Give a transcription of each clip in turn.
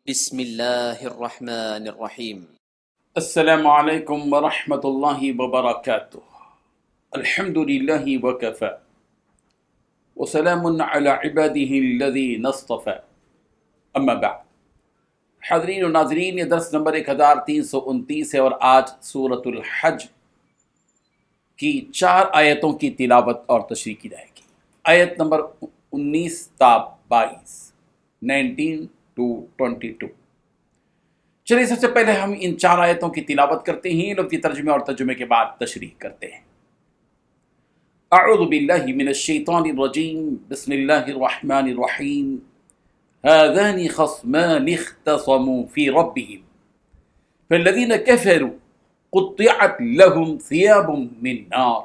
بسم اللہ الرحمن الرحیم۔ السلام علیکم ورحمۃ اللہ وبرکاتہ۔ الحمد للہ وکفی وسلام علی عباده الذین اصطفی، اما بعد۔ حاضرین و ناظرین، یہ درس نمبر 1329 ہے اور آج سورۃ الحج کی 4 آیتوں کی تلاوت اور تشریح کی جائے گی۔ آیت نمبر 19 تا 22، 19 to 22۔ چلیے سب سے پہلے ہم ان 4 آیتوں کی تلاوت کرتے ہیں، لفظی ترجمے اور ترجمے کے بعد تشریح کرتے ہیں۔ اعوذ باللہ من الشیطان الرجیم، بسم اللہ الرحمن الرحیم۔ هذان خصمان اختصموا في ربهم فالذين كفروا قطعت لهم ثياب من نار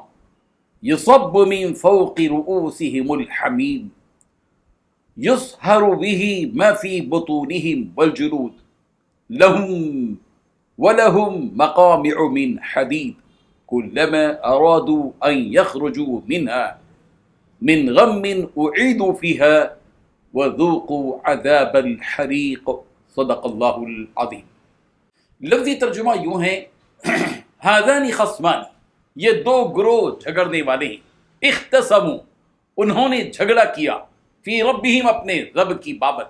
يصب من فوق رؤوسهم الحميم يصهر به ما في بطونهم والجلود ولهم مقامع من حديد كلما أرادوا أن يخرجوا منها من غم أعيدوا فيها وذوقوا عذاب الحريق۔ صدق اللہ العظیم۔ لفظی ترجمہ یوں ہے، هذان خصمان، یہ 2 گروہ جھگڑنے والے ہیں، اختصموا، انہوں نے جھگڑا کیا، فی ربہم، اپنے رب کی بابت،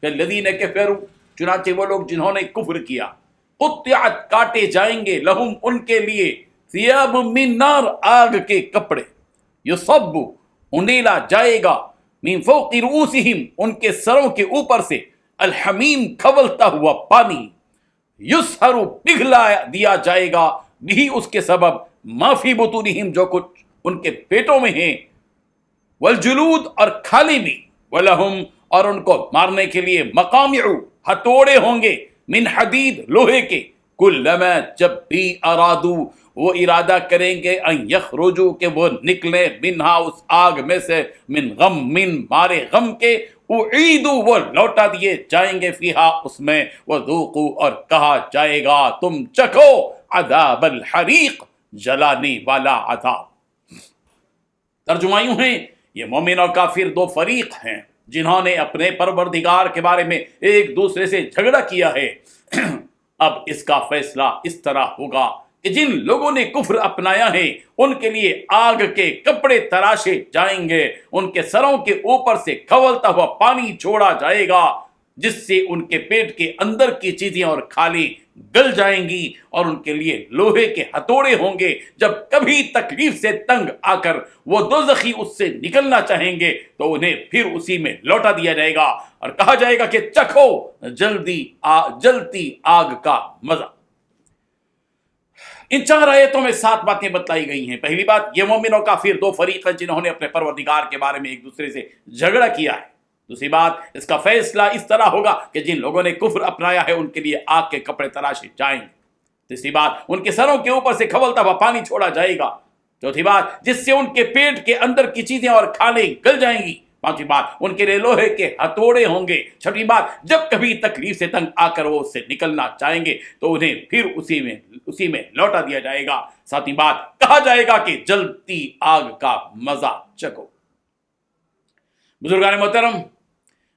فالذین کفروا، چنانچہ وہ لوگ جنہوں نے کفر کیا، قطعت، کاٹے جائیں گے، لہم، ان کے لیے، ثیاب من نار، آگ کے کپڑے، یصب، انڈیلا جائے گا، من فوق رؤوسہم، ان کے سروں کے اوپر سے، الحمیم، کھولتا ہوا پانی، یسحر، پگھلا دیا جائے گا، بھی اس کے سبب، ما فی بطونہم، جو کچھ ان کے پیٹوں میں ہیں، والجلود، اور کھالی بھی، ولہم، اور ان کو مارنے کے لیے، مقامع، ہتھوڑے ہوں گے، من حدید، لوہے کے، کلما، جب بھی ارادو، وہ ارادہ کریں گے، ان یخرجو، کہ وہ نکلے، منہا، اس آگ میں سے، من غم، من، مارے غم کے، اعیدو، وہ لوٹا دیے جائیں گے، فیہا، اس میں، وذوقو، اور کہا جائے گا، تم چکھو، عذاب الحریق، جلانے والا عذاب۔ ترجمہ یوں ہے، یہ مومن اور کافر 2 فریق ہیں جنہوں نے اپنے پروردگار کے بارے میں ایک دوسرے سے جھگڑا کیا ہے۔ اب اس کا فیصلہ اس طرح ہوگا کہ جن لوگوں نے کفر اپنایا ہے ان کے لیے آگ کے کپڑے تراشے جائیں گے، ان کے سروں کے اوپر سے کھولتا ہوا پانی چھوڑا جائے گا، جس سے ان کے پیٹ کے اندر کی چیزیں اور کھالیں گل جائیں گی، اور ان کے لیے لوہے کے ہتھوڑے ہوں گے۔ جب کبھی تکلیف سے تنگ آ کر وہ دوزخی اس سے نکلنا چاہیں گے تو انہیں پھر اسی میں لوٹا دیا جائے گا اور کہا جائے گا کہ چکھو جلتی آگ کا مزہ۔ ان 4 آیتوں میں 7 باتیں بتلائی گئی ہیں۔ پہلی بات، یہ مومن اور کافر 2 فریق ہیں جنہوں نے اپنے پروردگار کے بارے میں ایک دوسرے سے جھگڑا کیا ہے۔ دوسری بات، اس کا فیصلہ اس طرح ہوگا کہ جن لوگوں نے کفر اپنایا ہے ان کے لیے آگ کے کپڑے تراشے جائیں گے۔ تیسری بات، ان کے سروں کے اوپر سے کھولتا ہوا پانی چھوڑا جائے گا۔ چوتھی بات، جس سے ان کے پیٹ کے اندر کی چیزیں اور کھالیں گل جائیں گی۔ پانچویں بات، ان کے لیے لوہے کے ہتھوڑے ہوں گے۔ چھٹی بات، جب کبھی تکلیف سے تنگ آ کر وہ اس سے نکلنا چاہیں گے تو انہیں پھر اسی میں لوٹا دیا جائے گا۔ ساتویں بات، کہا جائے گا کہ جلتی آگ کا مزہ چکھو۔ بزرگان محترم،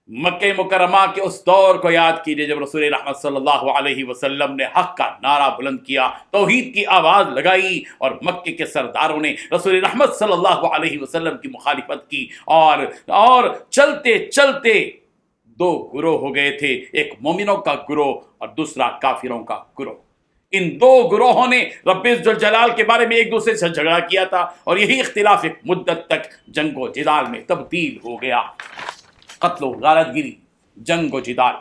مکہ مکرمہ کے اس دور کو یاد کیجئے جب رسول رحمت صلی اللہ علیہ وسلم نے حق کا نعرہ بلند کیا، توحید کی آواز لگائی، اور مکے کے سرداروں نے رسول رحمت صلی اللہ علیہ وسلم کی مخالفت کی، اور چلتے چلتے 2 گروہ ہو گئے تھے، ایک مومنوں کا گروہ اور دوسرا کافروں کا گروہ۔ ان 2 گروہوں نے رب ذوالجلال کے بارے میں ایک دوسرے سے جھگڑا کیا تھا، اور یہی اختلاف ایک مدت تک جنگ و جدال میں تبدیل ہو گیا، قتل و غارت گری، جنگ و جدال۔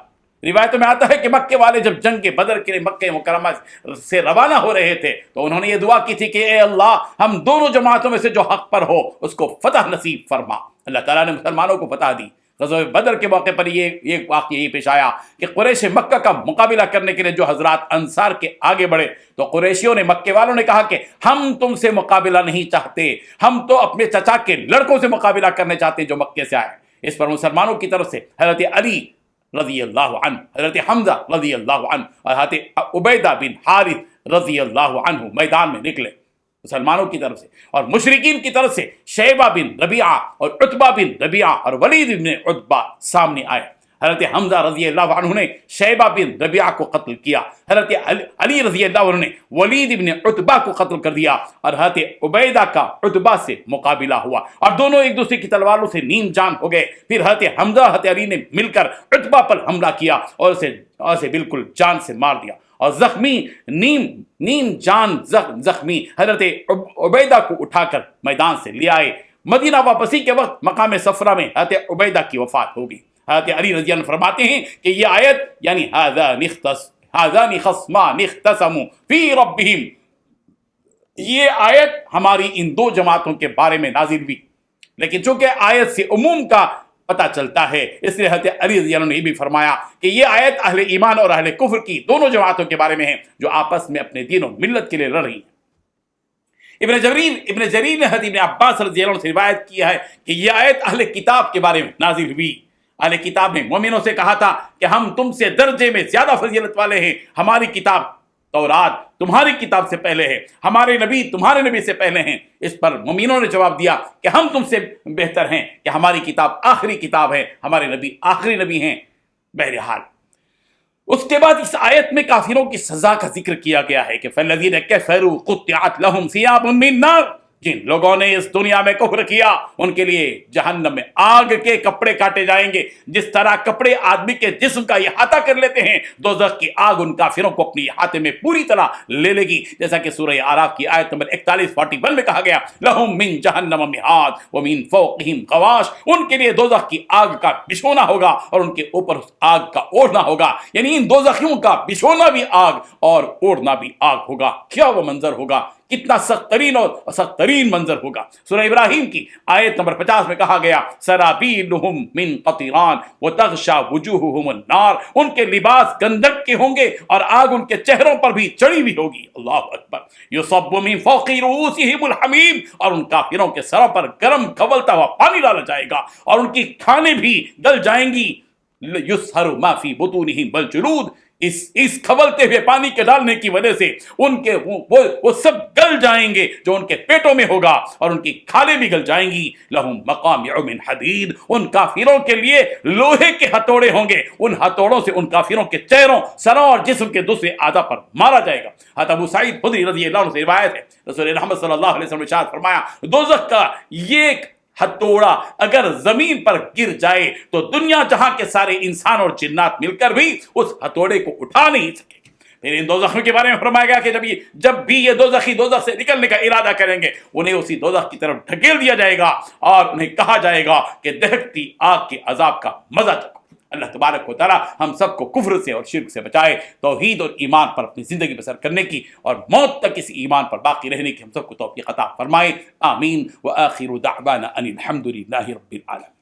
روایتوں میں آتا ہے کہ مکے والے جب جنگ بدر کے لیے مکہ مکرمہ سے روانہ ہو رہے تھے تو انہوں نے یہ دعا کی تھی کہ اے اللہ، ہم دونوں جماعتوں میں سے جو حق پر ہو اس کو فتح نصیب فرما۔ اللہ تعالیٰ نے مسلمانوں کو فتح دی۔ غزوہ بدر کے موقع پر یہ واقعہ یہی پیش آیا کہ قریش مکہ کا مقابلہ کرنے کے لیے جو حضرات انصار کے آگے بڑھے تو قریشیوں نے، مکے والوں نے کہا کہ ہم تم سے مقابلہ نہیں چاہتے، ہم تو اپنے چچا کے لڑکوں سے مقابلہ کرنے چاہتے ہیں جو مکے سے آئے۔ اس پر مسلمانوں کی طرف سے حضرت علی رضی اللہ عنہ، حضرت حمزہ رضی اللہ عنہ اور حضرت عبیدہ بن حارث رضی اللہ عنہ میدان میں نکلے مسلمانوں کی طرف سے، اور مشرکین کی طرف سے شیبہ بن ربیعہ اور عتبہ بن ربیعہ اور ولید بن عتبہ سامنے آئے۔ حضرت حمزہ رضی اللہ عنہ نے شیبہ بن ربیعہ کو قتل کیا، حضرت علی رضی اللہ عنہ نے ولید بن عتبہ کو قتل کر دیا، اور حضرت عبیدہ کا عتبہ سے مقابلہ ہوا اور دونوں ایک دوسرے کی تلواروں سے نیم جان ہو گئے۔ پھر حضرت حمزہ حضرت علی نے مل کر عتبہ پر حملہ کیا اور اسے بالکل جان سے مار دیا، اور زخمی نیم جان زخمی حضرت عبیدہ کو اٹھا کر میدان سے لے آئے۔ مدینہ واپسی کے وقت مقام صفرہ میں حضرت عبیدہ کی وفات ہو گئی۔ حضرت علی رضی اللہ عنہ فرماتے ہیں کہ یہ آیت یعنی ہذان خصمان اختصموا فی ربہم، یہ آیت ہماری ان دو جماعتوں کے بارے میں نازل ہوئی، لیکن چونکہ آیت سے عموم کا پتہ چلتا ہے اس لیے حضرت علی رضی اللہ عنہ نے یہ بھی فرمایا کہ یہ آیت اہل ایمان اور اہل کفر کی دونوں جماعتوں کے بارے میں ہے جو آپس میں اپنے دین و ملت کے لیے لڑ رہی ہیں۔ ابن جریر نے حضرت ابن عباس رضی اللہ عنہ سے روایت کیا ہے کہ یہ آیت اہل کتاب کے بارے میں نازل ہوئی۔ اہل کتاب نے مومنوں سے کہا تھا کہ ہم تم سے درجے میں زیادہ فضیلت والے ہیں، ہماری کتاب تورات تمہاری کتاب سے پہلے ہے، ہمارے نبی تمہارے نبی سے پہلے ہیں۔ اس پر مومنوں نے جواب دیا کہ ہم تم سے بہتر ہیں کہ ہماری کتاب آخری کتاب ہے، ہمارے نبی آخری نبی ہیں۔ بہرحال اس کے بعد اس آیت میں کافروں کی سزا کا ذکر کیا گیا ہے کہ فَالَّذِينَ كَفَرُوا قُطِّعَتْ لَهُمْ ثِيَابٌ مِّن نَّارٍ، جن لوگوں نے اس دنیا میں کفر کیا ان کے لیے جہنم میں آگ کے کپڑے کاٹے جائیں گے، جس طرح کپڑے آدمی کے جسم کا احاطہ کر لیتے ہیں، دوزخ کی آگ ان کافروں کو اپنی احاطے میں پوری طرح لے لے گی، جیسا کہ سورہ اعراف کی آیت نمبر 41-41 میں کہا گیا لَهُم مِّن جَهَنَّمَ مِہَادٌ وَمِن فَوْقِهِمْ غَوَاشٌ، ان کے لیے دوزخ کی آگ کا بچھونا ہوگا اور ان کے اوپر اس آگ کا اوڑھنا ہوگا، یعنی ان دوزخیوں کا بچھونا بھی آگ اور اوڑھنا بھی آگ ہوگا۔ کیا وہ منظر ہوگا، کتنا سخت ترین منظر ہوگا۔ سورہ ابراہیم کی آیت نمبر 50 میں کہا گیا سرابیلہم من قطران وتغشا وجوہہم النار، ان کے لباس گندک کے ہوں گے اور آگ ان کے چہروں پر بھی چڑھی ہوئی ہوگی۔ اللہ اکبر۔ یصب من فوق رؤوسہم الحمیم، اور ان کافروں کے سروں پر گرم کھولتا ہوا پانی ڈالا جائے گا اور ان کی کھانیں بھی گل جائیں گی۔ یسہر ما فی بطونہم والجلود، اس کھولتے ہوئے پانی کے ڈالنے کی وجہ سے ان کے وہ سب گل جائیں گے جو ان کے پیٹوں میں ہوگا اور ان کی کھالیں بھی گل جائیں گی۔ لہم مقامع من حدید، ان کافروں کے لیے لوہے کے ہتھوڑے ہوں گے، ان ہتھوڑوں سے ان کافروں کے چہروں، سروں اور جسم کے دوسرے اعضاء پر مارا جائے گا۔ حضرت ابو سعید خدری رضی اللہ عنہ سے روایت ہے رسول رحمت صلی اللہ علیہ وسلم نے ارشاد فرمایا دوزخ کا یہ ہتھوڑا اگر زمین پر گر جائے تو دنیا جہاں کے سارے انسان اور جنات مل کر بھی اس ہتھوڑے کو اٹھا نہیں سکے گے۔ پھر ان دوزخیوں کے بارے میں فرمایا گیا کہ جب بھی یہ دوزخی دوزخ سے نکلنے کا ارادہ کریں گے انہیں اسی دوزخ کی طرف ڈھکیل دیا جائے گا اور انہیں کہا جائے گا کہ دہکتی آگ کے عذاب کا مزہ چکھو۔ اللہ تبارک و تعالی ہم سب کو کفر سے اور شرک سے بچائے، توحید اور ایمان پر اپنی زندگی بسر کرنے کی اور موت تک اس ایمان پر باقی رہنے کی ہم سب کو توفیق عطا فرمائے۔ آمین۔ وآخر دعوانا ان الحمد للہ رب العالمین۔